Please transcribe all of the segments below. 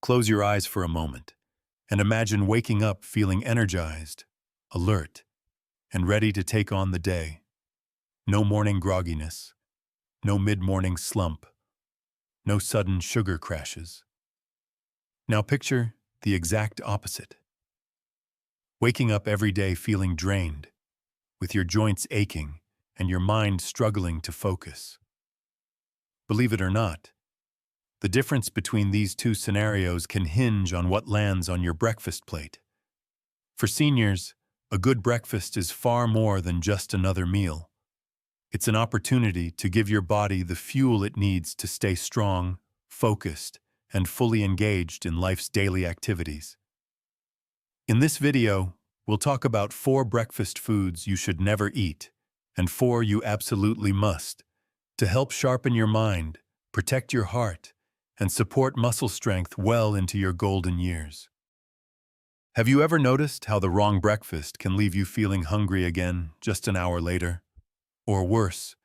Close your eyes for a moment and imagine waking up feeling energized, alert, and ready to take on the day. No morning grogginess, no mid-morning slump, no sudden sugar crashes. Now picture the exact opposite. Waking up every day feeling drained, with your joints aching and your mind struggling to focus. Believe it or not, the difference between these two scenarios can hinge on what lands on your breakfast plate. For seniors, a good breakfast is far more than just another meal. It's an opportunity to give your body the fuel it needs to stay strong, focused, and fully engaged in life's daily activities. In this video, we'll talk about 4 breakfast foods you should never eat and 4 you absolutely must to help sharpen your mind, protect your heart, and support muscle strength well into your golden years. Have you ever noticed how the wrong breakfast can leave you feeling hungry again just an hour later? Or worse,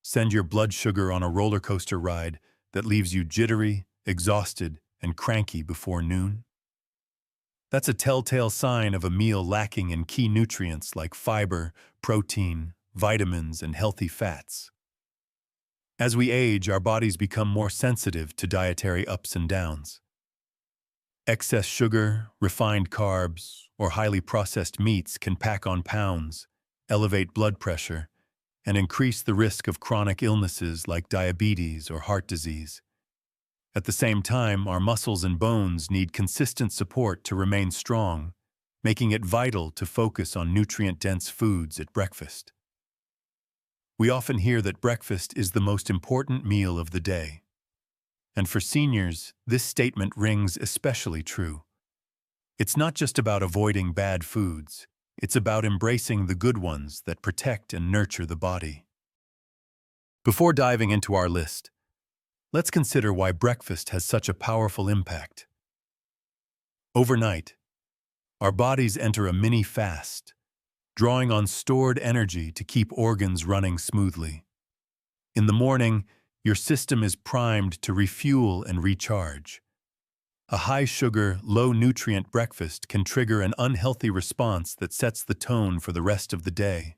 send your blood sugar on a roller coaster ride that leaves you jittery, exhausted, and cranky before noon? That's a telltale sign of a meal lacking in key nutrients like fiber, protein, vitamins, and healthy fats. As we age, our bodies become more sensitive to dietary ups and downs. Excess sugar, refined carbs, or highly processed meats can pack on pounds, elevate blood pressure, and increase the risk of chronic illnesses like diabetes or heart disease. At the same time, our muscles and bones need consistent support to remain strong, making it vital to focus on nutrient-dense foods at breakfast. We often hear that breakfast is the most important meal of the day. And for seniors, this statement rings especially true. It's not just about avoiding bad foods, it's about embracing the good ones that protect and nurture the body. Before diving into our list, let's consider why breakfast has such a powerful impact. Overnight, our bodies enter a mini fast, drawing on stored energy to keep organs running smoothly. In the morning, your system is primed to refuel and recharge. A high-sugar, low-nutrient breakfast can trigger an unhealthy response that sets the tone for the rest of the day,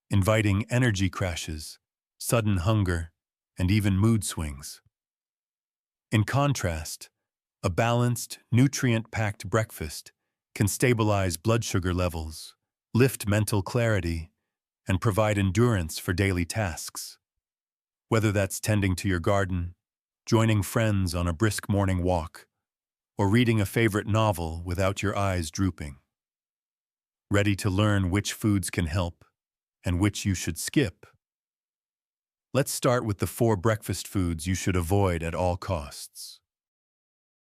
inviting energy crashes, sudden hunger, and even mood swings. In contrast, a balanced, nutrient-packed breakfast can stabilize blood sugar levels, lift mental clarity, and provide endurance for daily tasks. Whether that's tending to your garden, joining friends on a brisk morning walk, or reading a favorite novel without your eyes drooping. Ready to learn which foods can help and which you should skip? Let's start with the 4 breakfast foods you should avoid at all costs.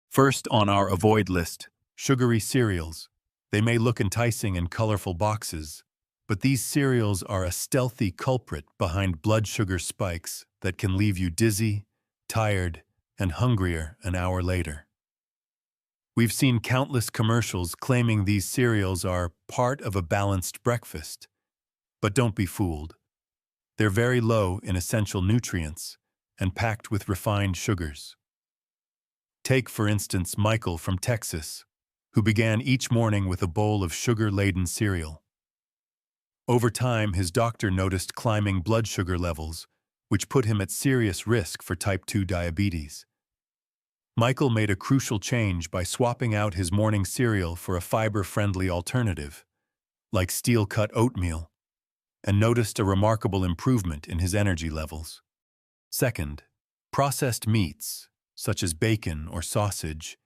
First on our avoid list, sugary cereals. They may look enticing in colorful boxes, but these cereals are a stealthy culprit behind blood sugar spikes that can leave you dizzy, tired, and hungrier an hour later. We've seen countless commercials claiming these cereals are part of a balanced breakfast. But don't be fooled. They're very low in essential nutrients and packed with refined sugars. Take, for instance, Michael from Texas, who began each morning with a bowl of sugar-laden cereal. Over time, his doctor noticed climbing blood sugar levels, which put him at serious risk for type 2 diabetes. Michael made a crucial change by swapping out his morning cereal for a fiber-friendly alternative, like steel-cut oatmeal, and noticed a remarkable improvement in his energy levels. Second, processed meats, such as bacon or sausage,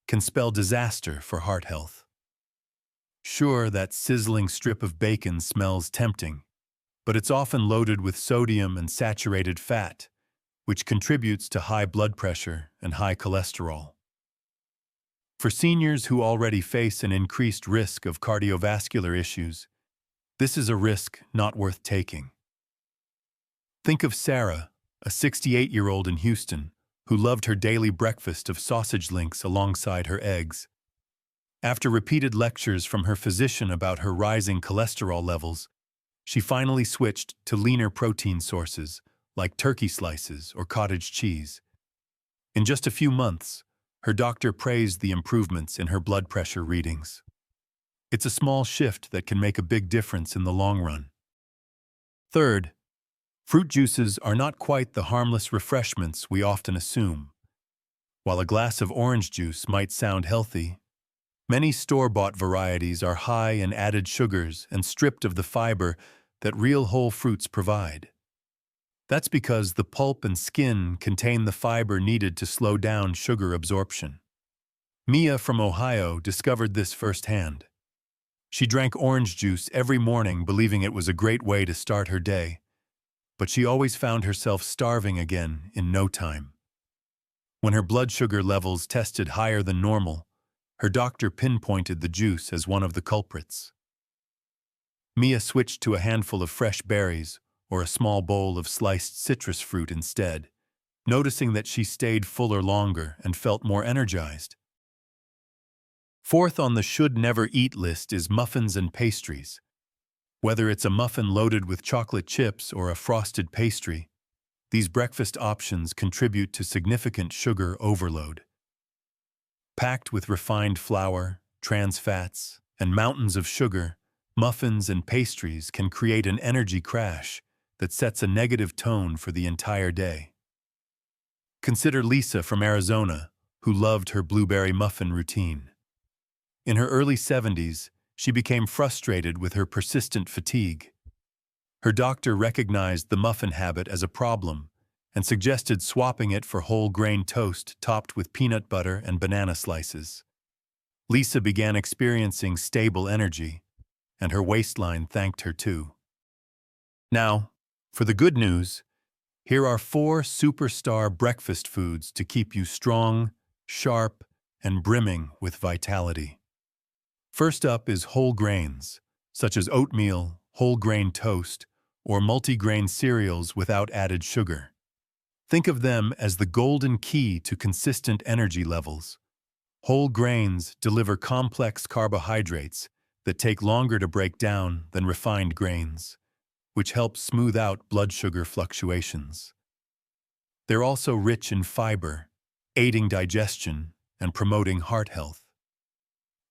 can spell disaster for heart health. Sure, that sizzling strip of bacon smells tempting, but it's often loaded with sodium and saturated fat, which contributes to high blood pressure and high cholesterol. For seniors who already face an increased risk of cardiovascular issues, this is a risk not worth taking. Think of Sarah, a 68-year-old in Houston, who loved her daily breakfast of sausage links alongside her eggs. After repeated lectures from her physician about her rising cholesterol levels, she finally switched to leaner protein sources like turkey slices or cottage cheese. In just a few months, Her doctor praised the improvements in her blood pressure readings. It's a small shift that can make a big difference in the long run. Third, fruit juices are not quite the harmless refreshments we often assume. While a glass of orange juice might sound healthy, many store-bought varieties are high in added sugars and stripped of the fiber that real whole fruits provide. That's because the pulp and skin contain the fiber needed to slow down sugar absorption. Mia from Ohio discovered this firsthand. She drank orange juice every morning believing it was a great way to start her day, but she always found herself starving again in no time. When her blood sugar levels tested higher than normal, her doctor pinpointed the juice as one of the culprits. Mia switched to a handful of fresh berries or a small bowl of sliced citrus fruit instead, noticing that she stayed fuller longer and felt more energized. Fourth on the should-never-eat list is muffins and pastries. Whether it's a muffin loaded with chocolate chips or a frosted pastry, these breakfast options contribute to significant sugar overload. Packed with refined flour, trans fats, and mountains of sugar, muffins and pastries can create an energy crash that sets a negative tone for the entire day. Consider Lisa from Arizona, who loved her blueberry muffin routine. In her early 70s, she became frustrated with her persistent fatigue. Her doctor recognized the muffin habit as a problem and suggested swapping it for whole grain toast topped with peanut butter and banana slices. Lisa began experiencing stable energy, and her waistline thanked her too. Now, for the good news, here are 4 superstar breakfast foods to keep you strong, sharp, and brimming with vitality. First up is whole grains, such as oatmeal, whole grain toast, or multigrain cereals without added sugar. Think of them as the golden key to consistent energy levels. Whole grains deliver complex carbohydrates that take longer to break down than refined grains, which helps smooth out blood sugar fluctuations. They're also rich in fiber, aiding digestion and promoting heart health.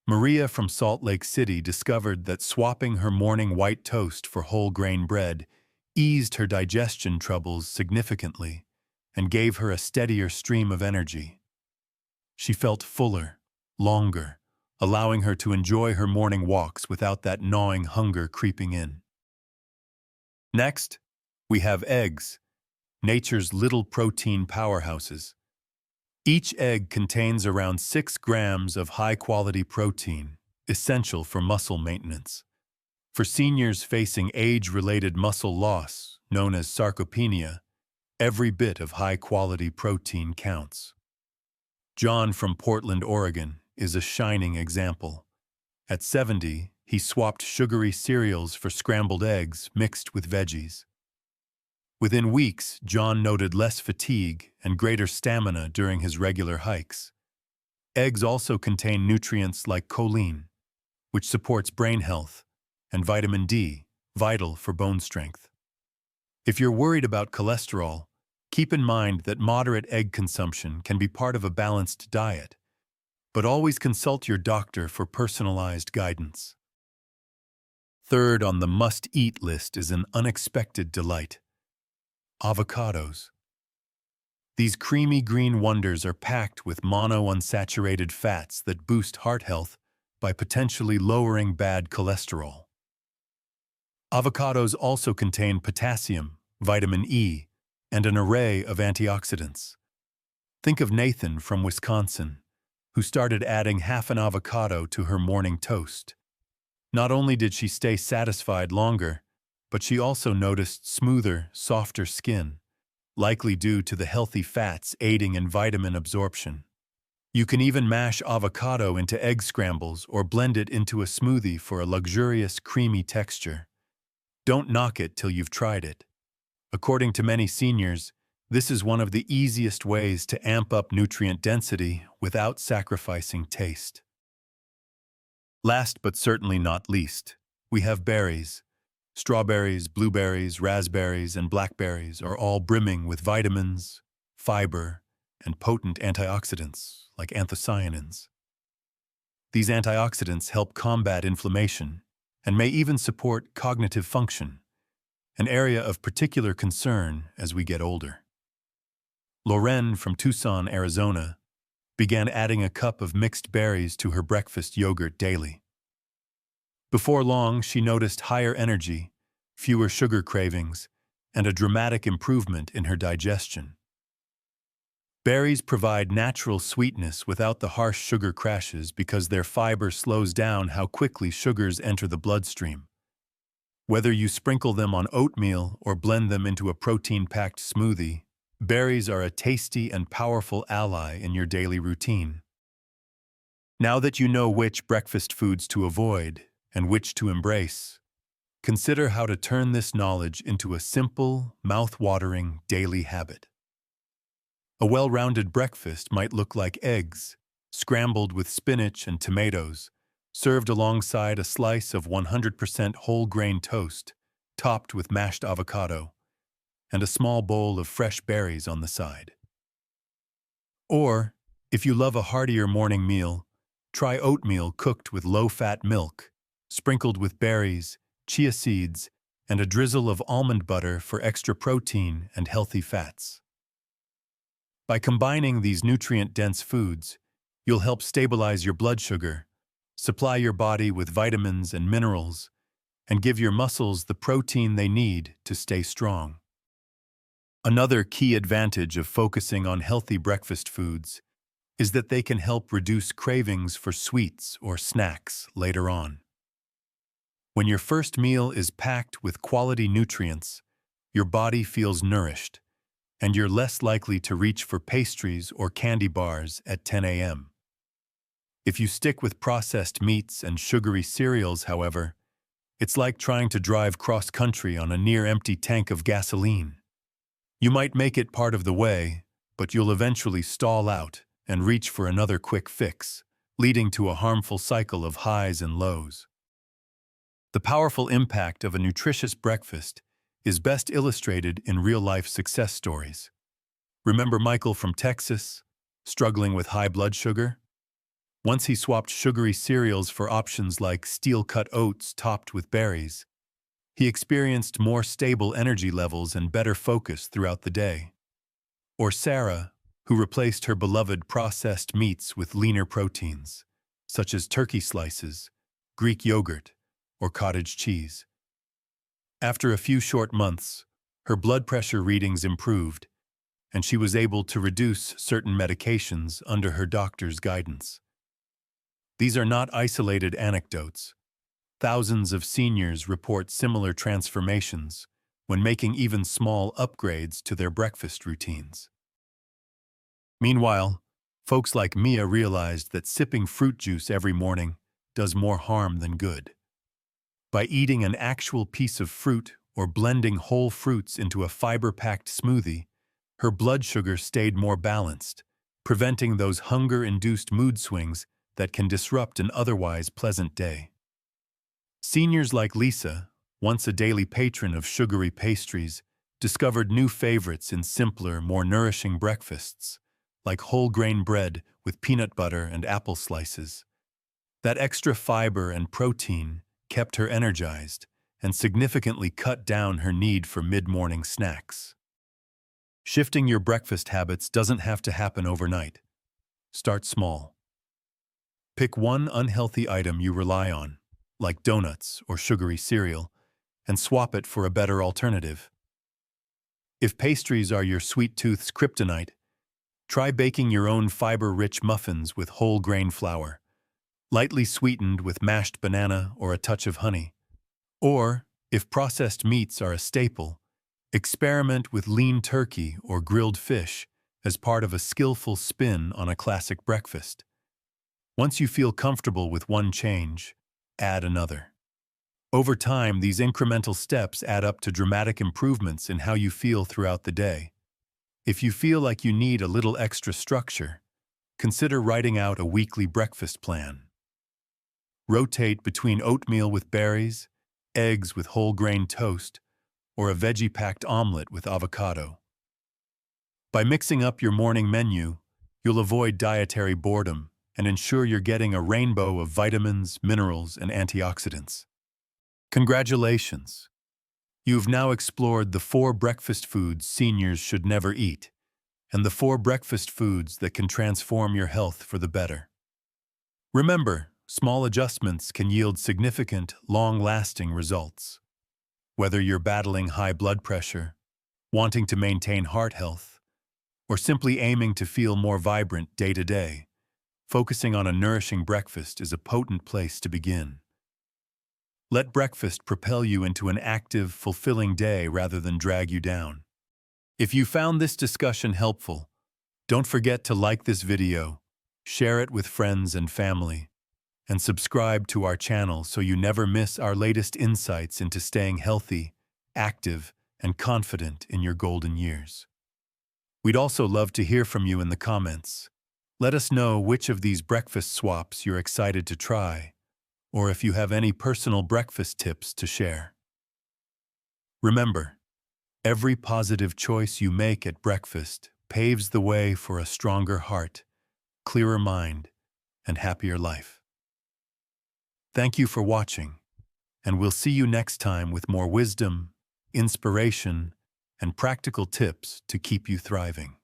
Maria from Salt Lake City discovered that swapping her morning white toast for whole grain bread eased her digestion troubles significantly and gave her a steadier stream of energy. She felt fuller, longer, allowing her to enjoy her morning walks without that gnawing hunger creeping in. Next, we have eggs, nature's little protein powerhouses. Each egg contains around 6 grams of high-quality protein, essential for muscle maintenance. For seniors facing age-related muscle loss, known as sarcopenia, every bit of high-quality protein counts. John from Portland, Oregon, is a shining example. At 70, he swapped sugary cereals for scrambled eggs mixed with veggies. Within weeks, John noted less fatigue and greater stamina during his regular hikes. Eggs also contain nutrients like choline, which supports brain health, and vitamin D, vital for bone strength. If you're worried about cholesterol, keep in mind that moderate egg consumption can be part of a balanced diet, but always consult your doctor for personalized guidance. Third on the must-eat list is an unexpected delight: avocados. These creamy green wonders are packed with monounsaturated fats that boost heart health by potentially lowering bad cholesterol. Avocados also contain potassium, vitamin E, and an array of antioxidants. Think of Nathan from Wisconsin, who started adding half an avocado to her morning toast. Not only did she stay satisfied longer, but she also noticed smoother, softer skin, likely due to the healthy fats aiding in vitamin absorption. You can even mash avocado into egg scrambles or blend it into a smoothie for a luxurious, creamy texture. Don't knock it till you've tried it. According to many seniors, this is one of the easiest ways to amp up nutrient density without sacrificing taste. Last but certainly not least, we have berries. Strawberries, blueberries, raspberries, and blackberries are all brimming with vitamins, fiber, and potent antioxidants like anthocyanins. These antioxidants help combat inflammation and may even support cognitive function, an area of particular concern as we get older. Loren from Tucson, Arizona, began adding a cup of mixed berries to her breakfast yogurt daily. Before long, she noticed higher energy, fewer sugar cravings, and a dramatic improvement in her digestion. Berries provide natural sweetness without the harsh sugar crashes because their fiber slows down how quickly sugars enter the bloodstream. Whether you sprinkle them on oatmeal or blend them into a protein-packed smoothie, berries are a tasty and powerful ally in your daily routine. Now that you know which breakfast foods to avoid and which to embrace, consider how to turn this knowledge into a simple, mouth-watering daily habit. A well-rounded breakfast might look like eggs, scrambled with spinach and tomatoes, served alongside a slice of 100% whole-grain toast, topped with mashed avocado, and a small bowl of fresh berries on the side. Or, if you love a heartier morning meal, try oatmeal cooked with low-fat milk, sprinkled with berries, chia seeds, and a drizzle of almond butter for extra protein and healthy fats. By combining these nutrient-dense foods, you'll help stabilize your blood sugar, supply your body with vitamins and minerals, and give your muscles the protein they need to stay strong. Another key advantage of focusing on healthy breakfast foods is that they can help reduce cravings for sweets or snacks later on. When your first meal is packed with quality nutrients, your body feels nourished, and you're less likely to reach for pastries or candy bars at 10 a.m. If you stick with processed meats and sugary cereals, however, it's like trying to drive cross-country on a near-empty tank of gasoline. You might make it part of the way, but you'll eventually stall out and reach for another quick fix, leading to a harmful cycle of highs and lows. The powerful impact of a nutritious breakfast is best illustrated in real-life success stories. Remember Michael from Texas, struggling with high blood sugar? Once he swapped sugary cereals for options like steel-cut oats topped with berries, he experienced more stable energy levels and better focus throughout the day. Or Sarah, who replaced her beloved processed meats with leaner proteins, such as turkey slices, Greek yogurt, or cottage cheese. After a few short months, her blood pressure readings improved, and she was able to reduce certain medications under her doctor's guidance. These are not isolated anecdotes. Thousands of seniors report similar transformations when making even small upgrades to their breakfast routines. Meanwhile, folks like Mia realized that sipping fruit juice every morning does more harm than good. By eating an actual piece of fruit or blending whole fruits into a fiber-packed smoothie, her blood sugar stayed more balanced, preventing those hunger-induced mood swings that can disrupt an otherwise pleasant day. Seniors like Lisa, once a daily patron of sugary pastries, discovered new favorites in simpler, more nourishing breakfasts, like whole-grain bread with peanut butter and apple slices. That extra fiber and protein kept her energized and significantly cut down her need for mid-morning snacks. Shifting your breakfast habits doesn't have to happen overnight. Start small. Pick one unhealthy item you rely on, like donuts or sugary cereal, and swap it for a better alternative. If pastries are your sweet tooth's kryptonite, try baking your own fiber-rich muffins with whole grain flour, lightly sweetened with mashed banana or a touch of honey. Or, if processed meats are a staple, experiment with lean turkey or grilled fish as part of a skillful spin on a classic breakfast. Once you feel comfortable with one change, add another. Over time, these incremental steps add up to dramatic improvements in how you feel throughout the day. If you feel like you need a little extra structure, consider writing out a weekly breakfast plan. Rotate between oatmeal with berries, eggs with whole grain toast, or a veggie-packed omelet with avocado. By mixing up your morning menu, you'll avoid dietary boredom and ensure you're getting a rainbow of vitamins, minerals, and antioxidants. Congratulations! You've now explored the 4 breakfast foods seniors should never eat, and the 4 breakfast foods that can transform your health for the better. Remember, small adjustments can yield significant, long-lasting results. Whether you're battling high blood pressure, wanting to maintain heart health, or simply aiming to feel more vibrant day to day, focusing on a nourishing breakfast is a potent place to begin. Let breakfast propel you into an active, fulfilling day rather than drag you down. If you found this discussion helpful, don't forget to like this video, share it with friends and family, and subscribe to our channel so you never miss our latest insights into staying healthy, active, and confident in your golden years. We'd also love to hear from you in the comments. Let us know which of these breakfast swaps you're excited to try, or if you have any personal breakfast tips to share. Remember, every positive choice you make at breakfast paves the way for a stronger heart, clearer mind, and happier life. Thank you for watching, and we'll see you next time with more wisdom, inspiration, and practical tips to keep you thriving.